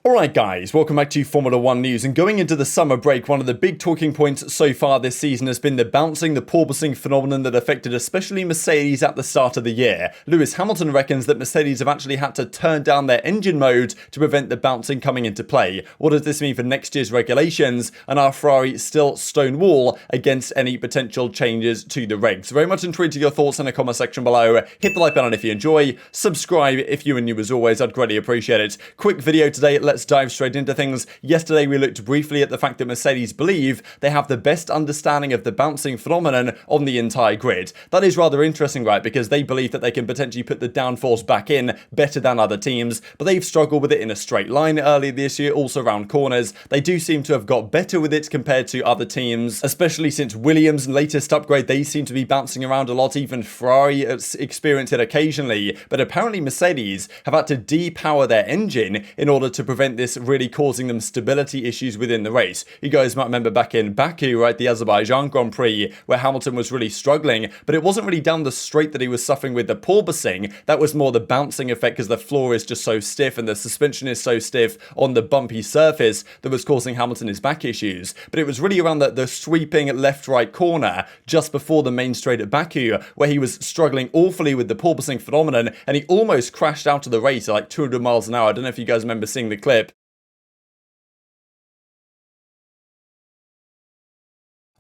Alright guys, welcome back to Formula 1 news, and going into the summer break, one of the big talking points so far this season has been the bouncing, the porpoising phenomenon that affected especially Mercedes at the start of the year. Lewis Hamilton reckons that Mercedes have actually had to turn down their engine mode to prevent the bouncing coming into play. What does this mean for next year's regulations, and are Ferrari still stonewall against any potential changes to the regs? Very much intrigued to your thoughts in the comment section below. Hit the like button if you enjoy, subscribe if you are new as always, I'd greatly appreciate it. Quick video today, let's dive straight into things. Yesterday we looked briefly at the fact that Mercedes believe they have the best understanding of the bouncing phenomenon on the entire grid. That is rather interesting, right, because they believe that they can potentially put the downforce back in better than other teams, but they've struggled with it in a straight line earlier this year, also around corners. They do seem to have got better with it compared to other teams, especially since Williams' latest upgrade. They seem to be bouncing around a lot. Even Ferrari experience it occasionally, but apparently Mercedes have had to depower their engine in order to prevent this really causing them stability issues within the race. You guys might remember back in Baku, right, the Azerbaijan Grand Prix, where Hamilton was really struggling, but it wasn't really down the straight that he was suffering with the porpoising. That was more the bouncing effect, because the floor is just so stiff and the suspension is so stiff on the bumpy surface that was causing Hamilton his back issues. But it was really around the sweeping left-right corner just before the main straight at Baku, where he was struggling awfully with the porpoising phenomenon, and he almost crashed out of the race at like 200 miles an hour. I don't know if you guys remember seeing the clip.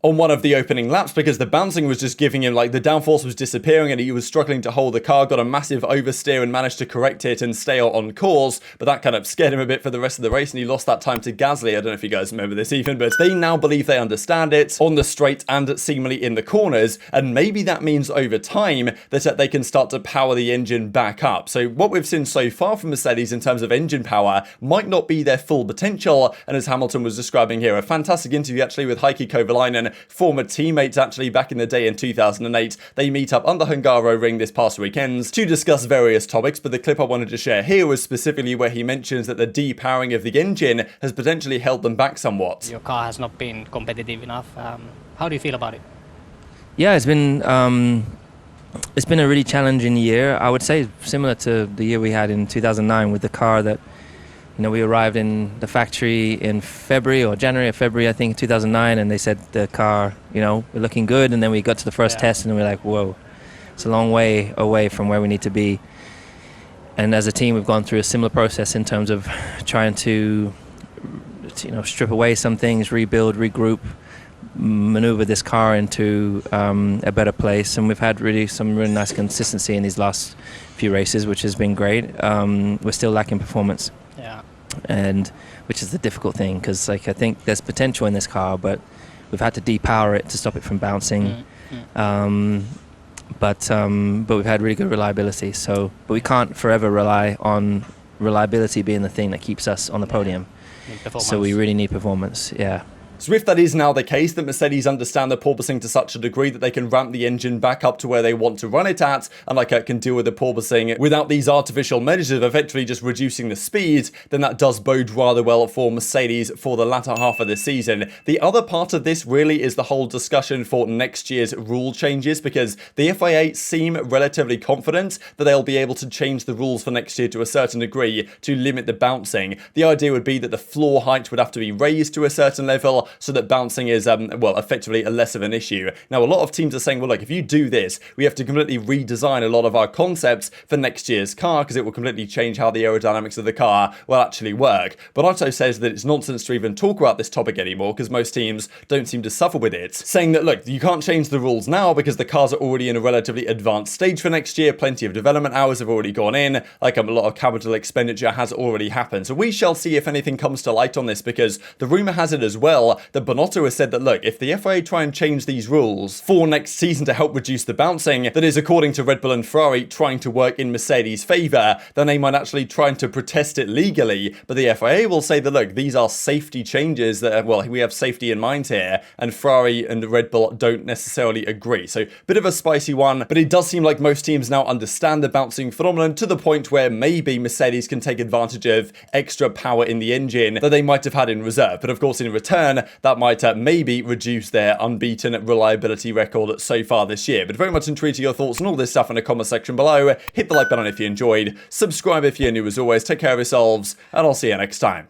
On one of the opening laps, because the bouncing was just giving him, like, the downforce was disappearing and he was struggling to hold the car, got a massive oversteer and managed to correct it and stay on course, but that kind of scared him a bit for the rest of the race and he lost that time to Gasly. I don't know if you guys remember this even, but they now believe they understand it on the straight and seemingly in the corners, and maybe that means over time that they can start to power the engine back up. So what we've seen so far from Mercedes in terms of engine power might not be their full potential, and as Hamilton was describing here, a fantastic interview actually with Heikki Kovalainen, former teammates actually back in the day in 2008. They meet up on the Hungaroring this past weekend to discuss various topics, but the clip I wanted to share here was specifically where he mentions that the depowering of the engine has potentially held them back somewhat. Your car has not been competitive enough. How do you feel about it? Yeah, it's been a really challenging year. I would say similar to the year we had in 2009 with the car that, you know, we arrived in the factory in February or January or February, I think, 2009, and they said the car, you know, we're looking good, and then we got to the first test and we're like, whoa, it's a long way away from where we need to be. And as a team, we've gone through a similar process in terms of trying to, you know, strip away some things, rebuild, regroup, maneuver this car into a better place, and we've had some really nice consistency in these last few races, which has been great. We're still lacking performance. Yeah. And which is the difficult thing, because like I think there's potential in this car, but we've had to depower it to stop it from bouncing. But we've had really good reliability. But we can't forever rely on reliability being the thing that keeps us on the podium. So we really need performance. Yeah. So if that is now the case, that Mercedes understand the porpoising to such a degree that they can ramp the engine back up to where they want to run it at, and like can deal with the porpoising without these artificial measures of effectively just reducing the speed, then that does bode rather well for Mercedes for the latter half of the season. The other part of this really is the whole discussion for next year's rule changes, because the FIA seem relatively confident that they'll be able to change the rules for next year to a certain degree to limit the bouncing. The idea would be that the floor height would have to be raised to a certain level, so that bouncing is, well, effectively less of an issue. Now, a lot of teams are saying, well, look, if you do this, we have to completely redesign a lot of our concepts for next year's car, because it will completely change how the aerodynamics of the car will actually work. But Otto says that it's nonsense to even talk about this topic anymore, because most teams don't seem to suffer with it, saying that, look, you can't change the rules now because the cars are already in a relatively advanced stage for next year. Plenty of development hours have already gone in, like a lot of capital expenditure has already happened. So we shall see if anything comes to light on this, because the rumor has it as well that Bonotto has said that, look, if the FIA try and change these rules for next season to help reduce the bouncing, that is, according to Red Bull and Ferrari, trying to work in Mercedes' favour, then they might actually try to protest it legally. But the FIA will say that, look, these are safety changes that, well, we have safety in mind here, and Ferrari and Red Bull don't necessarily agree. So, bit of a spicy one, but it does seem like most teams now understand the bouncing phenomenon to the point where maybe Mercedes can take advantage of extra power in the engine that they might have had in reserve. But of course, in return, that might maybe reduce their unbeaten reliability record so far this year. But very much intrigued to your thoughts on all this stuff in the comment section below. Hit the like button if you enjoyed, subscribe if you're new as always, take care of yourselves, and I'll see you next time.